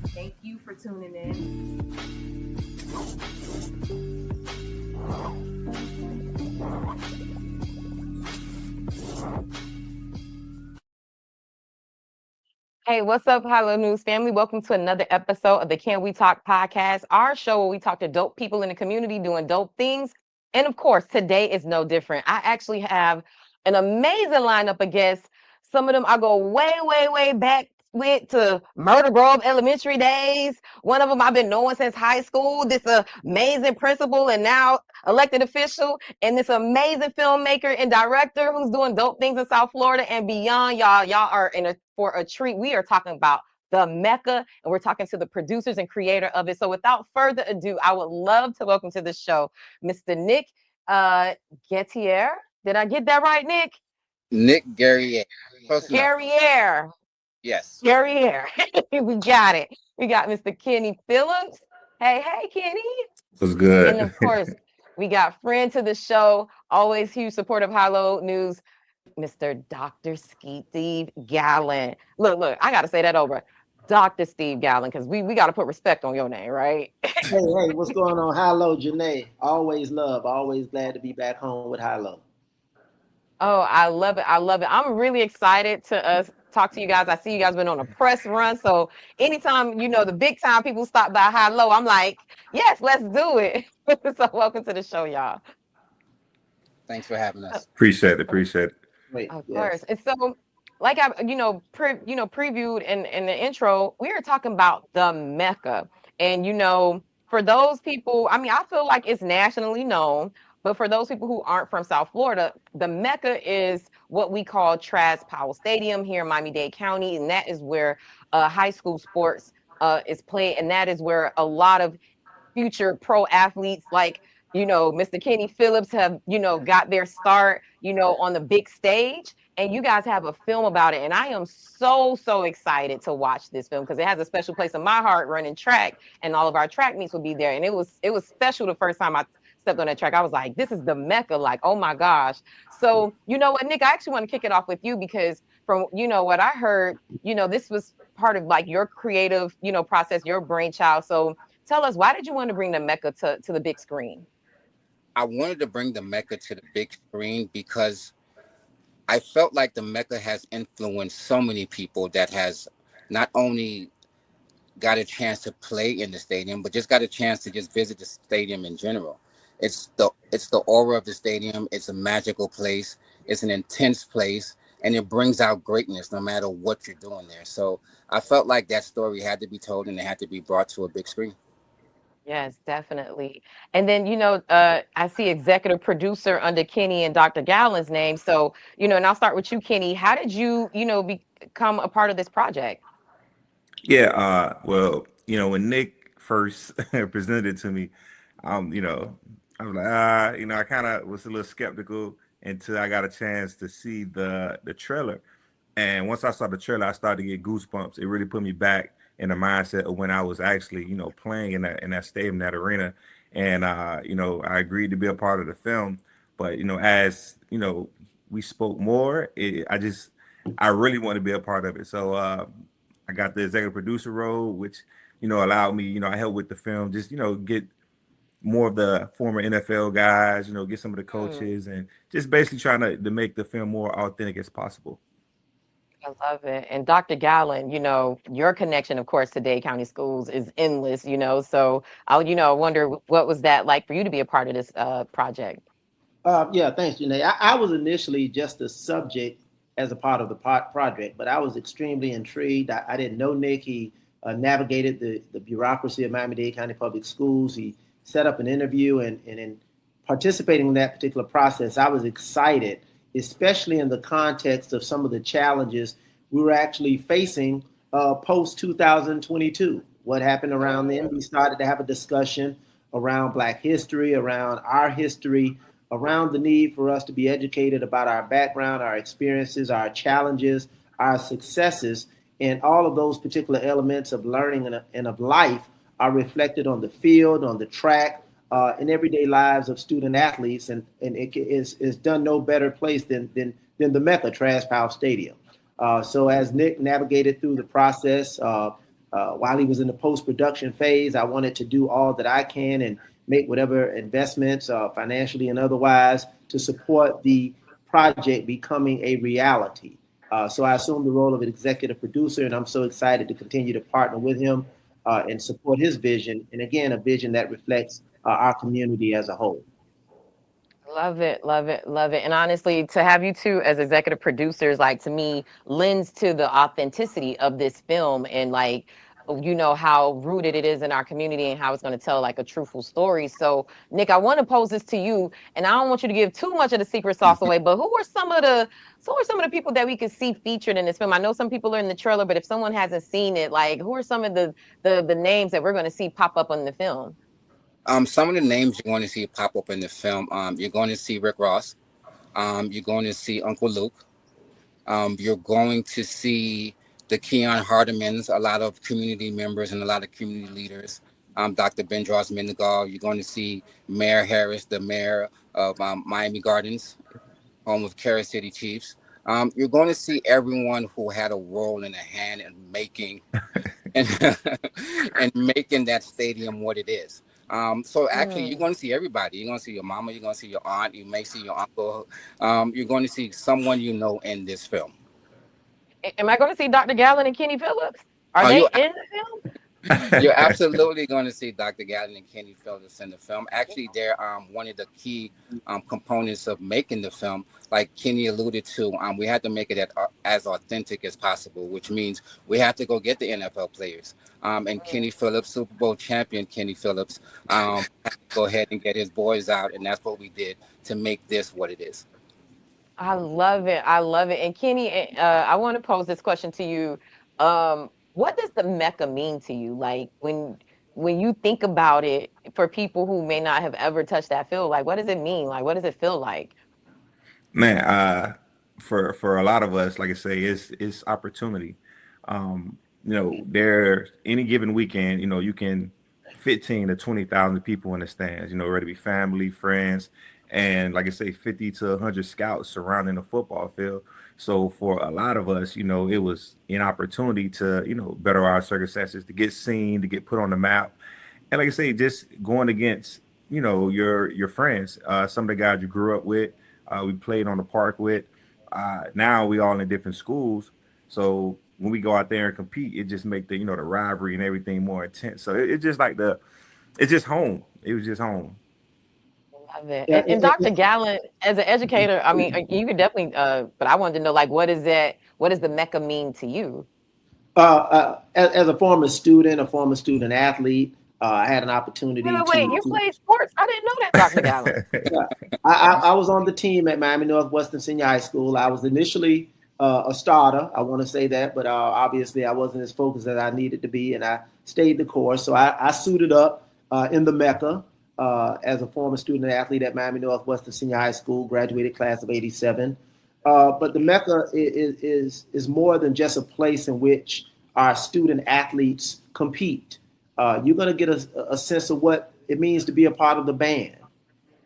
Thank you for tuning in. Hey, what's up, Hello News family? Welcome to another episode of the Can We Talk podcast, our show where we talk to dope people in the community doing dope things. And of course, today is no different. I actually have an amazing lineup of guests. Some of them I go way, way, way back with to Murder Grove elementary days. One of them I've been knowing since high school. This amazing principal and now elected official, and this amazing filmmaker and director who's doing dope things in South Florida and beyond. Y'all are for a treat. We are talking about the Mecca, and we're talking to the producers and creator of it. So without further ado, I would love to welcome to the show Mr. Nick Guerrier. Did I get that right, Nick? Nick Guerrier. Guerrier. Yes. Guerrier. We got it. We got Mr. Kenny Phillips. Hey, Kenny. What's good? And of course, we got friend to the show, always huge support of Hello News, Mr. Dr. Steve Gallen. Look, I got to say that over. Dr. Steve Gallen, because we got to put respect on your name, right? Hey, what's going on? Hello, Janey. Always glad to be back home with Hello. Oh, I love it. I'm really excited to talk to you guys. I see you guys been on a press run. So anytime, the big time people stop by Hello, I'm like, yes, let's do it. So welcome to the show, y'all. Thanks for having us. Appreciate it. Great. Of course. And so, like I, previewed in the intro, we are talking about the Mecca. And, for those people, I feel like it's nationally known, but for those people who aren't from South Florida, the Mecca is what we call Traz Powell Stadium here in Miami-Dade County. And that is where high school sports is played. And that is where a lot of future pro athletes like, Mr. Kenny Phillips have, got their start, on the big stage. And you guys have a film about it. And I am so excited to watch this film because it has a special place in my heart running track, and all of our track meets will be there. And it was special the first time I stepped on that track. I was like, this is the Mecca, like, oh my gosh. So, you know what, Nick, I actually want to kick it off with you because from, what I heard, this was part of like your creative, process, your brainchild. So tell us, why did you want to bring the Mecca to the big screen? I wanted to bring the Mecca to the big screen because I felt like the Mecca has influenced so many people that has not only got a chance to play in the stadium, but just got a chance to just visit the stadium in general. It's the aura of the stadium. It's a magical place. It's an intense place, and it brings out greatness no matter what you're doing there. So I felt like that story had to be told and it had to be brought to a big screen. Yes, definitely. And then, I see executive producer under Kenny and Dr. Gallen's name. So, and I'll start with you, Kenny. How did you, become a part of this project? Yeah, well, when Nick first presented it to me, I was like, I kind of was a little skeptical until I got a chance to see the trailer. And once I saw the trailer, I started to get goosebumps. It really put me back in the mindset of when I was actually, playing in that stadium, that arena. And, I agreed to be a part of the film. But, as, we spoke more, I really want to be a part of it. So I got the executive producer role, which, allowed me, I helped with the film, just, get more of the former NFL guys, get some of the coaches and just basically trying to make the film more authentic as possible. I love it. And Dr. Gallen, your connection, of course, to Dade County Schools is endless, so I wonder what was that like for you to be a part of this project? Yeah, thanks, Janey. I was initially just a subject as a part of the project, but I was extremely intrigued. I didn't know Nick. He navigated the bureaucracy of Miami-Dade County Public Schools. He set up an interview, and in participating in that particular process, I was excited, especially in the context of some of the challenges we were actually facing post 2022. What happened around then? We started to have a discussion around Black history, around our history, around the need for us to be educated about our background, our experiences, our challenges, our successes, and all of those particular elements of learning and of life are reflected on the field, on the track, in everyday lives of student athletes, and it is done no better place than the Mecca, Traz Powell Stadium. So as Nick navigated through the process, while he was in the post-production phase, I wanted to do all that I can and make whatever investments, financially and otherwise, to support the project becoming a reality. So I assumed the role of an executive producer, and I'm so excited to continue to partner with him and support his vision. And again, a vision that reflects our community as a whole. Love it, love it, love it. And honestly, to have you two as executive producers, like to me, lends to the authenticity of this film and like, you know, how rooted it is in our community and how it's going to tell like a truthful story. So, Nick, I want to pose this to you, and I don't want you to give too much of the secret sauce away, but who are some of the people that we could see featured in this film? I know some people are in the trailer, but if someone hasn't seen it, like who are some of the names that we're going to see pop up on the film? Some of the names you're going to see pop up in the film, you're going to see Rick Ross. You're going to see Uncle Luke. You're going to see the Keon Hardemans, a lot of community members and a lot of community leaders. Dr. Bendros Mendengal. You're going to see Mayor Harris, the mayor of Miami Gardens, home of Carol City Chiefs. You're going to see everyone who had a role and a hand in making and, and making that stadium what it is. So actually, you're going to see everybody. You're going to see your mama. You're going to see your aunt. You may see your uncle. You're going to see someone you know in this film. Am I going to see Dr. Gallen and Kenny Phillips? Are they in the film? You're absolutely going to see Dr. Gallen and Kenny Phillips in the film. Actually, they're one of the key components of making the film. Like Kenny alluded to, we had to make it as authentic as possible, which means we have to go get the NFL players. And Kenny Phillips, Super Bowl champion Kenny Phillips, had to go ahead and get his boys out, and that's what we did to make this what it is. I love it. I love it. And Kenny, I want to pose this question to you. What does the Mecca mean to you? Like when you think about it, for people who may not have ever touched that field, like what does it mean? Like what does it feel like? Man, for a lot of us, like I say, it's opportunity. There any given weekend, you can 15 to 20,000 people in the stands, ready to be family, friends, and like I say, 50 to 100 scouts surrounding the football field. So for a lot of us, it was an opportunity to, better our circumstances, to get seen, to get put on the map. And like I say, just going against, your friends, some of the guys you grew up with, we played on the park with. Now we all in different schools. So when we go out there and compete, it just make the, the rivalry and everything more intense. So it's just like it's just home. It was just home. Love it. And Dr. Gallen, as an educator, I mean, you could definitely, but I wanted to know, like, what does the Mecca mean to you? As a former student athlete, I had an opportunity. Wait, you played sports? I didn't know that, Dr. Gallen. Yeah. I was on the team at Miami Northwestern Senior High School. I was initially a starter. I want to say that, but obviously I wasn't as focused as I needed to be, and I stayed the course. So I suited up in the Mecca as a former student athlete at Miami Northwestern Senior High School, graduated class of '87. But the Mecca is more than just a place in which our student athletes compete. You're going to get a sense of what it means to be a part of the band,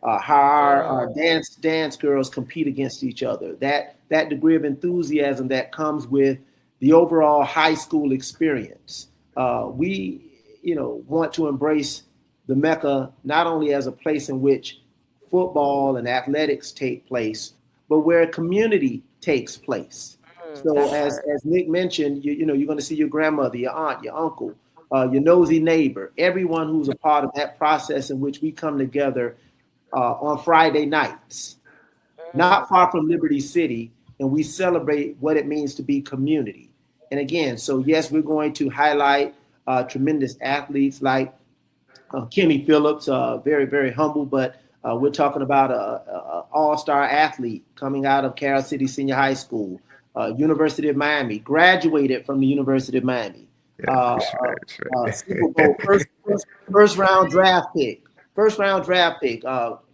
how our dance girls compete against each other, that degree of enthusiasm that comes with the overall high school experience. We want to embrace the Mecca not only as a place in which football and athletics take place, but where community takes place. So as Nick mentioned, you're going to see your grandmother, your aunt, your uncle, your nosy neighbor, everyone who's a part of that process in which we come together on Friday nights, not far from Liberty City, and we celebrate what it means to be community. And again, so yes, we're going to highlight tremendous athletes like Kenny Phillips, very, very humble, but we're talking about an all-star athlete coming out of Carol City Senior High School, University of Miami, graduated from the University of Miami. Super Bowl first round draft pick,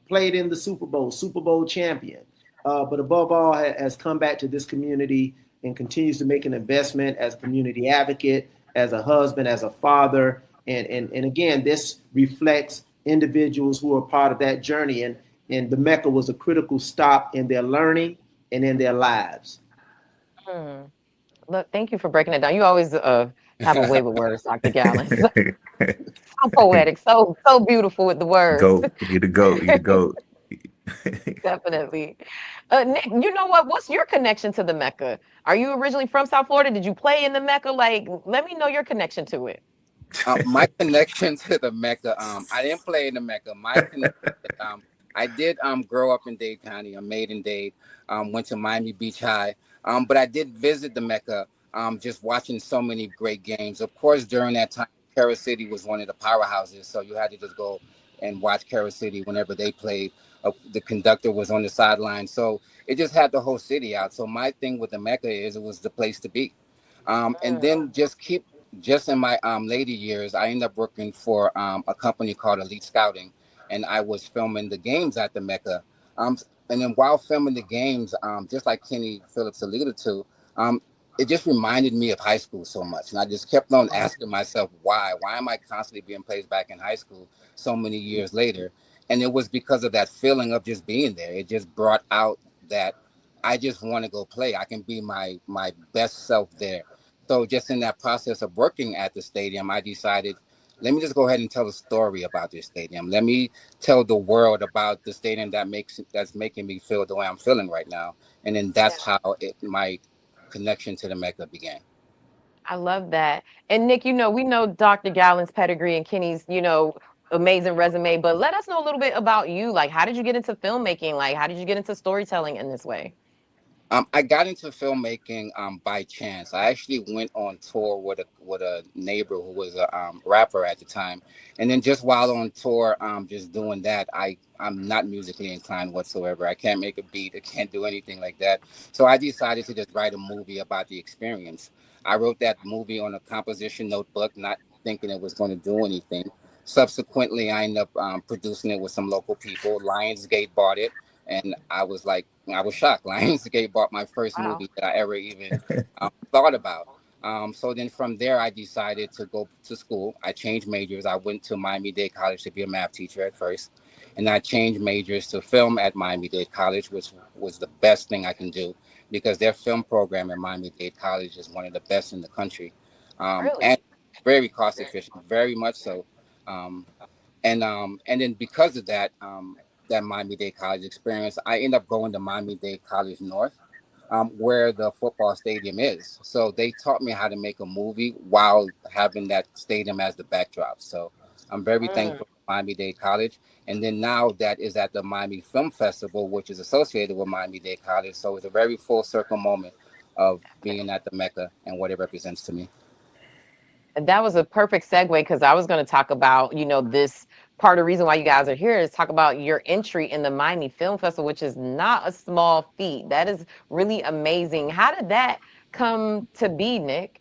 played in the Super Bowl champion, but above all has come back to this community and continues to make an investment as a community advocate, as a husband, as a father, and again, this reflects individuals who are part of that journey. And the Mecca was a critical stop in their learning and in their lives. Look, thank you for breaking it down. You always have a way with words, Dr. Gallen. So poetic, so beautiful with the words. Goat, you the goat, you the goat. Definitely. Nick, you know what? What's your connection to the Mecca? Are you originally from South Florida? Did you play in the Mecca? Like, let me know your connection to it. My connection to the Mecca, I didn't play in the Mecca. My connection, I did grow up in Dade County. I made in Dade. Went to Miami Beach High. But I did visit the Mecca. Just watching so many great games. Of course, during that time, Carol City was one of the powerhouses, so you had to just go and watch Carol City whenever they played. The conductor was on the sideline, so it just had the whole city out. So my thing with the Mecca is it was the place to be. And then just in my later years, I ended up working for a company called Elite Scouting, and I was filming the games at the Mecca. And then while filming the games, just like Kenny Phillips alluded to, it just reminded me of high school so much. And I just kept on asking myself, why? Why am I constantly being placed back in high school so many years later? And it was because of that feeling of just being there. It just brought out that I just want to go play. I can be my best self there. So just in that process of working at the stadium, I decided, let me just go ahead and tell a story about this stadium. Let me tell the world about the stadium that's making me feel the way I'm feeling right now. And then that's how my connection to the Mecca began. I love that. And Nick, we know Dr. Gallen's pedigree and Kenny's, amazing resume, but let us know a little bit about you. Like, how did you get into filmmaking? Like, how did you get into storytelling in this way? I got into filmmaking by chance. I actually went on tour with a neighbor who was a rapper at the time, and then just while on tour, just doing that, I'm not musically inclined whatsoever. I can't make a beat. I can't do anything like that. So I decided to just write a movie about the experience. I wrote that movie on a composition notebook, not thinking it was going to do anything. Subsequently, I ended up producing it with some local people. Lionsgate bought it. And I was shocked. Lionsgate bought my first Wow. movie that I ever even thought about. So then from there, I decided to go to school. I changed majors. I went to Miami-Dade College to be a math teacher at first. And I changed majors to film at Miami-Dade College, which was the best thing I can do because their film program at Miami-Dade College is one of the best in the country. And Really? very cost efficient, very much so. Um, and then because of that, that Miami-Dade College experience, I ended up going to Miami-Dade College North, where the football stadium is. So they taught me how to make a movie while having that stadium as the backdrop. So I'm very thankful for Miami-Dade College. And then now that is at the Miami Film Festival, which is associated with Miami-Dade College. So it's a very full circle moment of being at the Mecca and what it represents to me. And that was a perfect segue because I was going to talk about, this part of the reason why you guys are here is talk about your entry in the Miami Film Festival, which is not a small feat. That is really amazing. How did that come to be, Nick?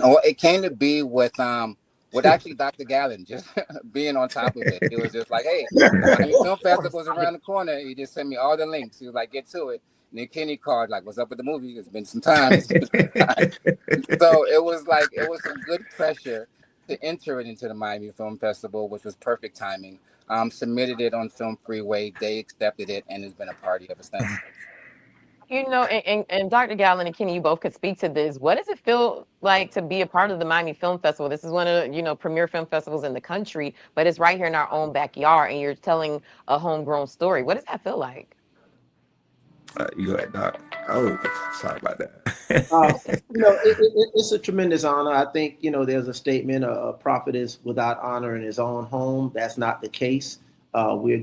Oh, it came to be with actually Dr. Gallen just being on top of it. It was just like, hey, the Miami Film Festival is around the corner. He just sent me all the links. He was like, get to it. And then Kenny called, like, what's up with the movie? It's been some time. So it was some good pressure to enter it into the Miami Film Festival, which was perfect timing. Submitted it on Film Freeway. They accepted it, and it's been a party ever since. And Dr. Gallen and Kenny, you both could speak to this. What does it feel like to be a part of the Miami Film Festival? This is one of premier film festivals in the country, but it's right here in our own backyard, and you're telling a homegrown story. What does that feel like? You go ahead, Doc. Oh, sorry about that. It's a tremendous honor. I think there's a statement: a prophet is without honor in his own home. That's not the case. We're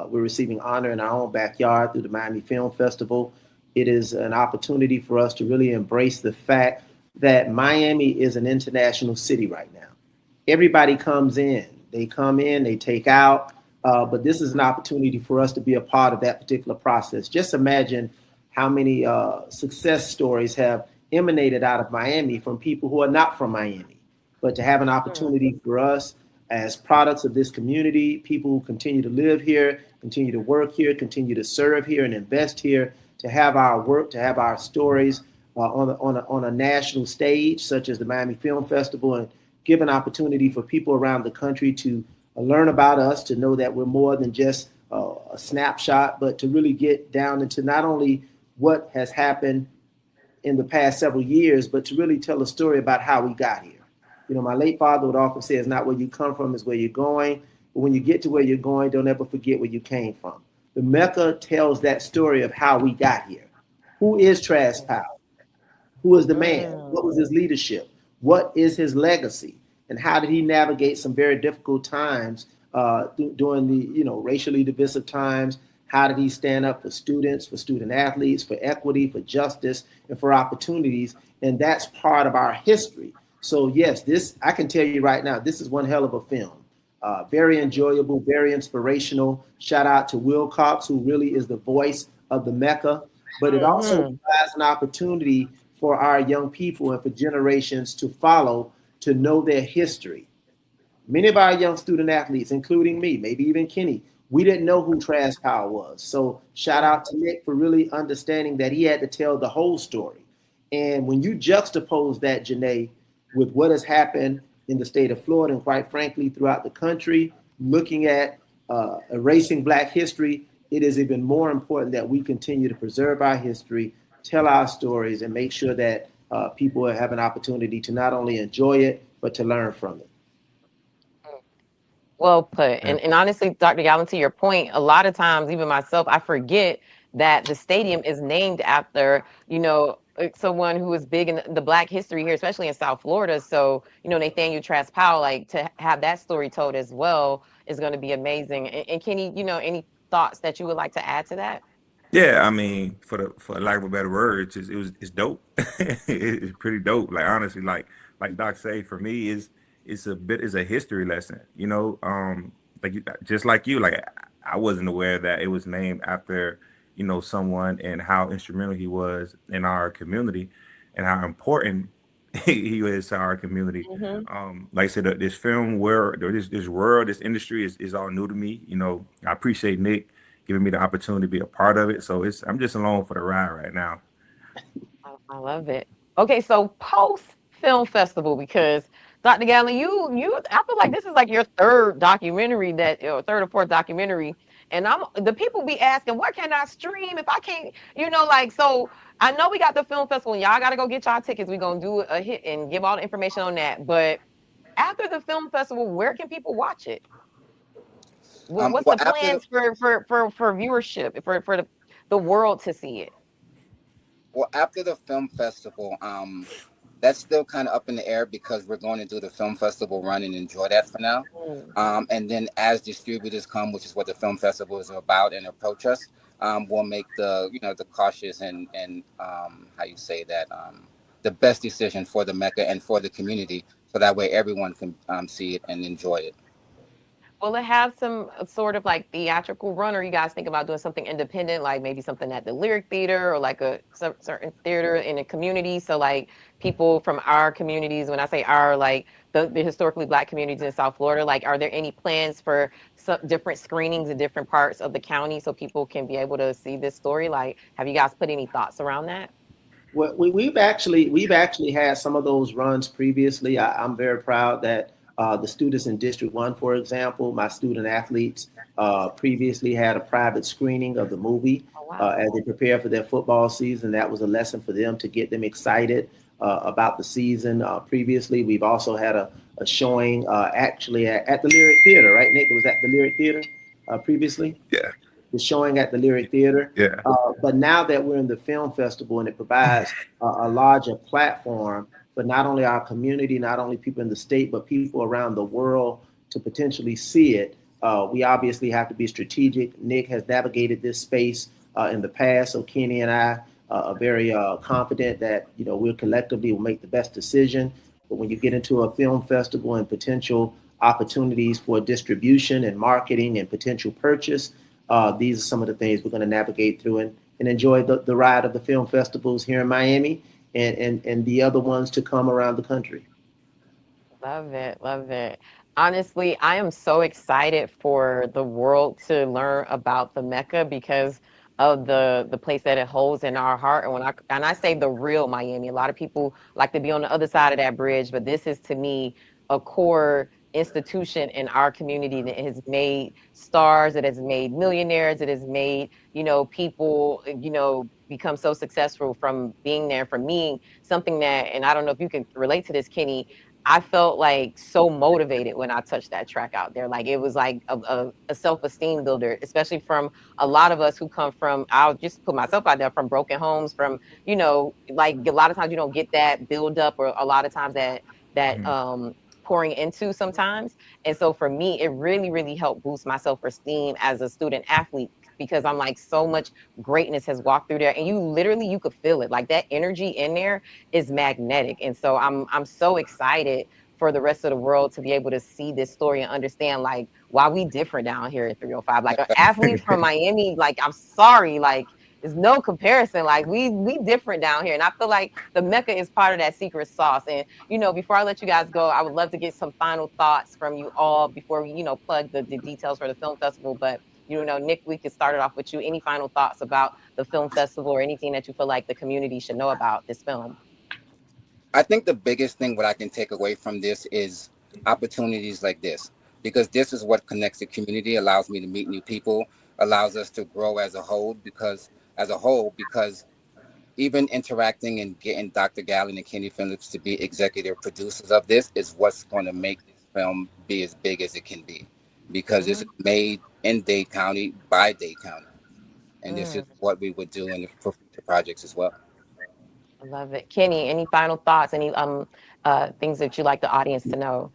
receiving honor in our own backyard through the Miami Film Festival. It is an opportunity for us to really embrace the fact that Miami is an international city right now. Everybody comes in. They come in, they take out. But this is an opportunity for us to be a part of that particular process. Just imagine how many success stories have emanated out of Miami from people who are not from Miami. But to have an opportunity for us as products of this community, people who continue to live here, continue to work here, continue to serve here and invest here, to have our work, to have our stories on a national stage, such as the Miami Film Festival, and give an opportunity for people around the country to learn about us, to know that we're more than just a snapshot, but to really get down into not only what has happened in the past several years, but to really tell a story about how we got here. You know, my late father would often say, it's not where you come from, it's where you're going. But when you get to where you're going, don't ever forget where you came from. The Mecca tells that story of how we got here. Who is Traz Powell? Who is the man? What was his leadership? What is his legacy? And how did he navigate some very difficult times during the racially divisive times? How did he stand up for students, for student athletes, for equity, for justice, and for opportunities? And that's part of our history. So yes, this I can tell you right now, this is one hell of a film. Very enjoyable, very inspirational. Shout out to Will Cox, who really is the voice of the Mecca. But it also provides an opportunity for our young people and for generations to follow, to know their history. Many of our young student athletes, including me, maybe even Kenny, we didn't know who Traz Powell was. So shout out to Nick for really understanding that he had to tell the whole story. And when you juxtapose that, Janey, with what has happened in the state of Florida and quite frankly throughout the country, looking at erasing Black history, it is even more important that we continue to preserve our history, tell our stories, and make sure that people have an opportunity to not only enjoy it, but to learn from it. Well put. And honestly, Dr. Gallen, to your point, a lot of times, even myself, I forget that the stadium is named after, someone who is big in the Black history here, especially in South Florida. So, Nathaniel Traz Powell, like to have that story told as well is going to be amazing. And Kenny, any thoughts that you would like to add to that? Yeah, I mean, for lack of a better word, it's dope. It's pretty dope. Like honestly, like Doc say, for me is a history lesson. Just like you, like I wasn't aware that it was named after someone and how instrumental he was in our community and how important he is to our community. Mm-hmm. Like I said, this film world, or this world, this industry is all new to me. I appreciate Nick giving me the opportunity to be a part of it. So I'm just along for the ride right now. I love it. Okay, so post film festival, because Dr. Gallen, I feel like this is like your third documentary third or fourth documentary. And the people be asking, what can I stream if I can't, so I know we got the film festival and y'all gotta go get y'all tickets. We're gonna do a hit and give all the information on that. But after the film festival, where can people watch it? What's Well, the plans for viewership for the world to see it? after the film festival, that's still kind of up in the air because we're going to do the film festival run and enjoy that for now. And then as distributors come, which is what the film festival is about, and approach us, we'll make the cautious and how you say that, the best decision for the Mecca and for the community, so that way everyone can see it and enjoy it. Will it have some sort of like theatrical run, or you guys think about doing something independent, like maybe something at the Lyric Theater or like a certain theater in a community? So like people from our communities, when I say our, like the historically Black communities in South Florida, like are there any plans for some different screenings in different parts of the county so people can be able to see this story? Like, have you guys put any thoughts around that? Well, we've actually had some of those runs previously. I'm very proud that the students in District 1, for example, my student athletes previously had a private screening of the movie as they prepare for their football season. That was a lesson for them to get them excited about the season. Previously, we've also had a showing actually at the Lyric Theater, right, Nick? It was at the Lyric Theater previously? Yeah. Was showing at the Lyric Theater. Yeah. But now that we're in the film festival and it provides a larger platform for not only our community, not only people in the state, but people around the world to potentially see it, we obviously have to be strategic. Nick has navigated this space in the past, so Kenny and I are very confident that we'll collectively will make the best decision. But when you get into a film festival and potential opportunities for distribution and marketing and potential purchase, these are some of the things we're going to navigate through and enjoy the ride of the film festivals here in Miami and the other ones to come around the country. Love it. Love it. Honestly, I am so excited for the world to learn about the Mecca because of the place that it holds in our heart. And when I say the real Miami, a lot of people like to be on the other side of that bridge, but this is to me a core institution in our community that has made stars, it has made millionaires, it has made, people, become so successful from being there. For me, something that, and I don't know if you can relate to this, Kenny, I felt like so motivated when I touched that track out there. Like it was like a self-esteem builder, especially from a lot of us who come from, I'll just put myself out there, from broken homes, from, like a lot of times you don't get that build up, or a lot of times that pouring into sometimes. And so for me, it really, really helped boost my self-esteem as a student athlete, because I'm like, so much greatness has walked through there, and you could feel it. Like that energy in there is magnetic. And so I'm so excited for the rest of the world to be able to see this story and understand like why we different down here at 305. Like an athlete from Miami, like I'm sorry, like there's no comparison. Like we different down here. And I feel like the Mecca is part of that secret sauce. And before I let you guys go, I would love to get some final thoughts from you all before we, plug the details for the film festival. But Nick, we could start it off with you. Any final thoughts about the film festival, or anything that you feel like the community should know about this film? I think the biggest thing what I can take away from this is opportunities like this, because this is what connects the community, allows me to meet new people, allows us to grow as a whole, because even interacting and getting Dr. Gallen and Kenny Phillips to be executive producers of this is what's going to make this film be as big as it can be, because it's made in Dade County by Dade County. And this is what we would do in the future projects as well. I love it. Kenny, any final thoughts? Any things that you'd like the audience to know?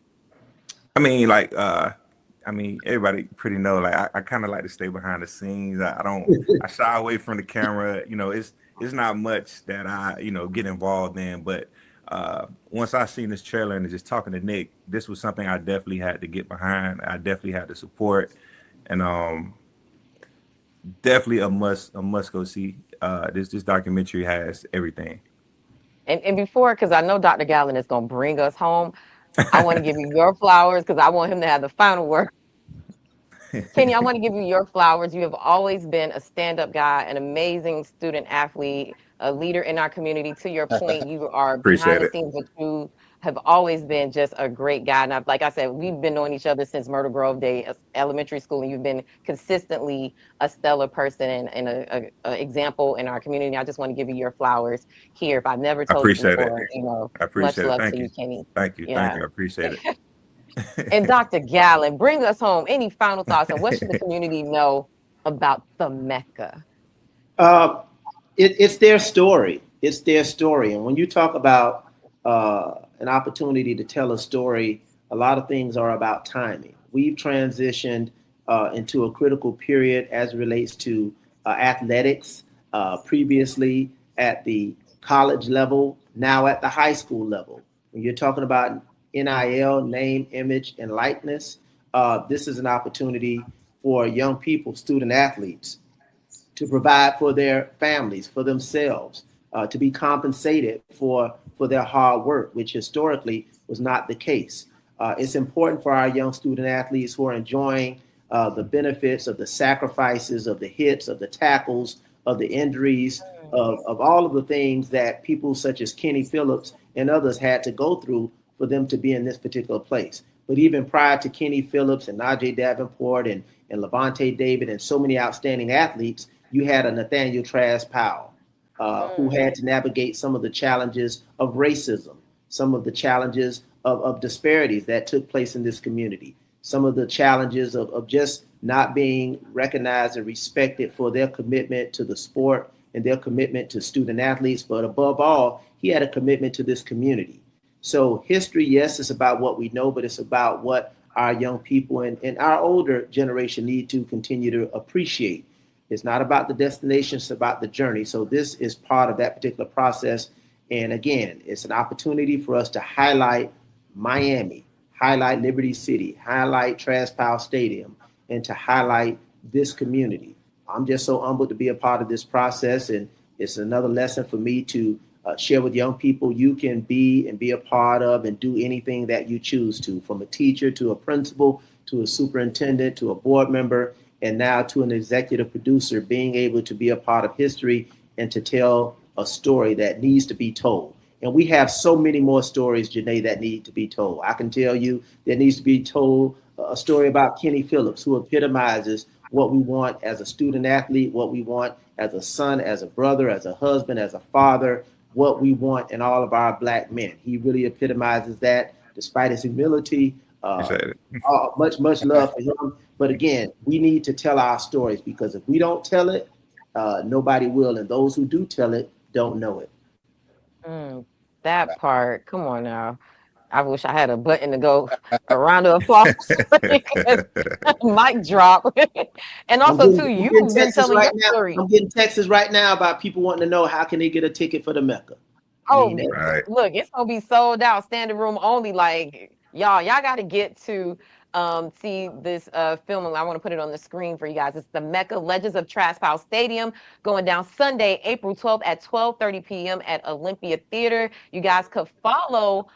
I mean, like, everybody pretty know, like, I kind of like to stay behind the scenes. I shy away from the camera. It's not much that I, get involved in. But once I seen this trailer and just talking to Nick, this was something I definitely had to get behind. I definitely had to support, and definitely a must go see. This documentary has everything. And before, because I know Dr. Gallen is going to bring us home, I want to give you your flowers, because I want him to have the final word. Kenny, I want to give you your flowers. You have always been a stand-up guy, an amazing student athlete, a leader in our community. To your point, you are behind the scenes, but you have always been just a great guy. And like I said, we've been knowing each other since Myrtle Grove Day, elementary school, and you've been consistently a stellar person and an example in our community. I just want to give you your flowers here. If I've never told you before, I appreciate much love Thank to you. you, Kenny. Thank you. I appreciate it. And Dr. Gallen, bring us home. Any final thoughts, and what should the community know about the Mecca? It's their story. It's their story. And when you talk about an opportunity to tell a story, a lot of things are about timing. We've transitioned into a critical period as it relates to athletics, previously at the college level, now at the high school level. When you're talking about NIL, name, image, and likeness, this is an opportunity for young people, student athletes, to provide for their families, for themselves, to be compensated for their hard work, which historically was not the case. It's important for our young student athletes who are enjoying the benefits of the sacrifices, of the hits, of the tackles, of the injuries, of all of the things that people such as Kenny Phillips and others had to go through for them to be in this particular place. But even prior to Kenny Phillips and Najee Davenport and Levante David and so many outstanding athletes, you had a Nathaniel Traz Powell who had to navigate some of the challenges of racism, some of the challenges of disparities that took place in this community, some of the challenges of just not being recognized and respected for their commitment to the sport and their commitment to student athletes. But above all, he had a commitment to this community. So history, yes, it's about what we know, but it's about what our young people and our older generation need to continue to appreciate. It's not about the destination, it's about the journey. So this is part of that particular process. And again, it's an opportunity for us to highlight Miami, highlight Liberty City, highlight Traz Powell Stadium, and to highlight this community. I'm just so humbled to be a part of this process. And it's another lesson for me to share with young people. You can be and be a part of and do anything that you choose to, from a teacher to a principal, to a superintendent, to a board member, and now to an executive producer, being able to be a part of history and to tell a story that needs to be told. And we have so many more stories, Janey, that need to be told. I can tell you there needs to be told a story about Kenny Phillips, who epitomizes what we want as a student athlete, what we want as a son, as a brother, as a husband, as a father, what we want in all of our Black men. He really epitomizes that, despite his humility. Much love for him. But again, we need to tell our stories, because if we don't tell it, nobody will. And those who do tell it don't know it. That part. Come on now. I wish I had a button to go a round of applause. Mic drop. And also, too, you've been telling your story. I'm getting texts right now about people wanting to know how can they get a ticket for the Mecca. Oh, look, it's gonna be sold out, standing room only. Like y'all got to get to see this film. I want to put it on the screen for you guys. It's the Mecca Legends of Traz Powell Stadium, going down Sunday, April 12th at 12:30 p.m. at Olympia Theater. You guys could follow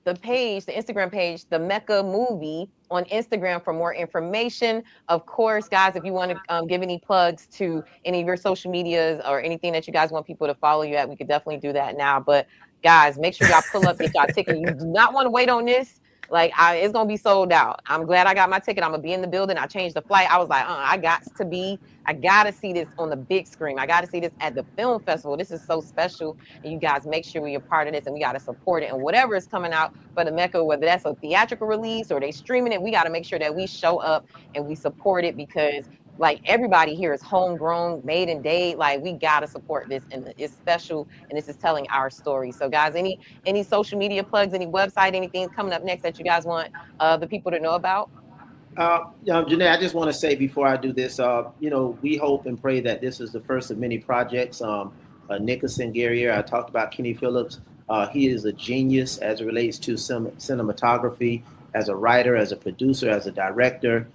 the page, the Instagram page, the Mecca Movie on Instagram for more information. Of course, guys, if you want to give any plugs to any of your social medias or anything that you guys want people to follow you at, we could definitely do that now. But guys, make sure y'all pull up, get y'all ticket. You do not want to wait on this. Like, it's gonna be sold out. I'm glad I got my ticket. I'm gonna be in the building. I changed the flight. I was like, I gotta see this on the big screen. I gotta see this at the film festival. This is so special. And you guys make sure we're a part of this, and we gotta support it. And whatever is coming out for the Mecca, whether that's a theatrical release or they streaming it, we gotta make sure that we show up and we support it, because like everybody here is homegrown, made in day. Like, we gotta support this, and it's special, and this is telling our story. So guys, any social media plugs, any website, anything coming up next that you guys want the people to know about? Janey, I just want to say before I do this, we hope and pray that this is the first of many projects. Nicholson Guerrier, I talked about Kenny Phillips. He is a genius as it relates to cinematography, as a writer, as a producer, as a director.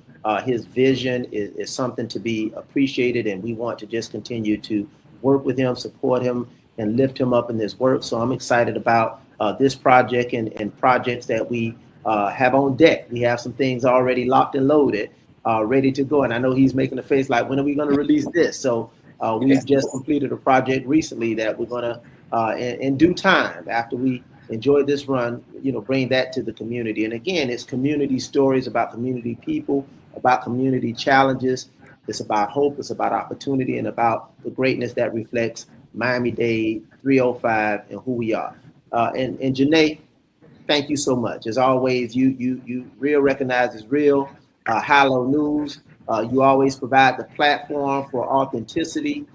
His vision is something to be appreciated, and we want to just continue to work with him, support him, and lift him up in this work. So I'm excited about this project and projects that we have on deck. We have some things already locked and loaded, ready to go. And I know he's making a face like, when are we going to release this? So we've just completed a project recently that we're going to, in due time, after we enjoy this run, bring that to the community. And again, it's community stories about community people, about community challenges. It's about hope, it's about opportunity, and about the greatness that reflects Miami-Dade 305 and who we are. And Janey, thank you so much. As always, you real recognizes real. High-Low News, you always provide the platform for authenticity.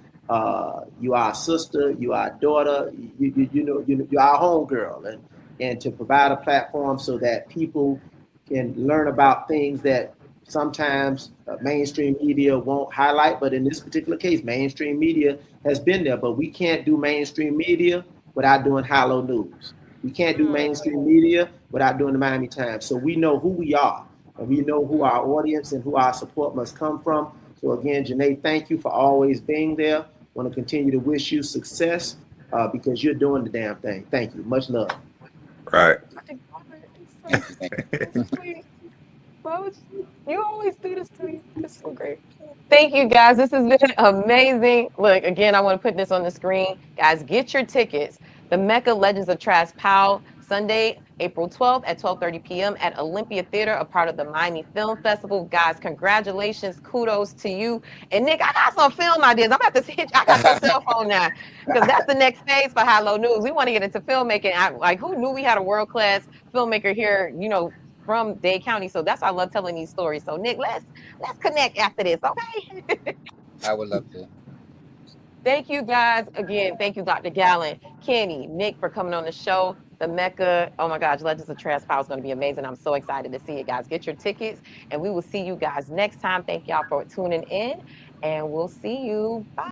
You are a sister, you are a daughter, you're our homegirl, and to provide a platform so that people can learn about things that sometimes mainstream media won't highlight. But in this particular case, mainstream media has been there, but we can't do mainstream media without doing High-Low News. We can't do mainstream media without doing the Miami Times. So we know who we are, and we know who our audience and who our support must come from. So again, Janey, thank you for always being there. I want to continue to wish you success because you're doing the damn thing. Thank you. Much love. Right. You always do this to me. It's so great. Thank you, guys. This has been amazing. Look, again, I want to put this on the screen. Guys, get your tickets. The Mecca Legends of Traz Powell, Sunday, April 12th at 12:30 p.m. at Olympia Theater, a part of the Miami Film Festival. Guys, congratulations. Kudos to you. And Nick, I got some film ideas. I'm about to see. I got your cell phone now, because that's the next phase for High-Low News. We want to get into filmmaking. Who knew we had a world-class filmmaker here, from Dade County? So that's why I love telling these stories. So Nick, let's connect after this, okay? I would love to. Thank you, guys. Again, thank you, Dr. Gallen, Kenny, Nick, for coming on the show. The Mecca, oh my gosh, Legends of Traz Powell is going to be amazing. I'm so excited to see it, guys. Get your tickets, and we will see you guys next time. Thank y'all for tuning in, and we'll see you. Bye.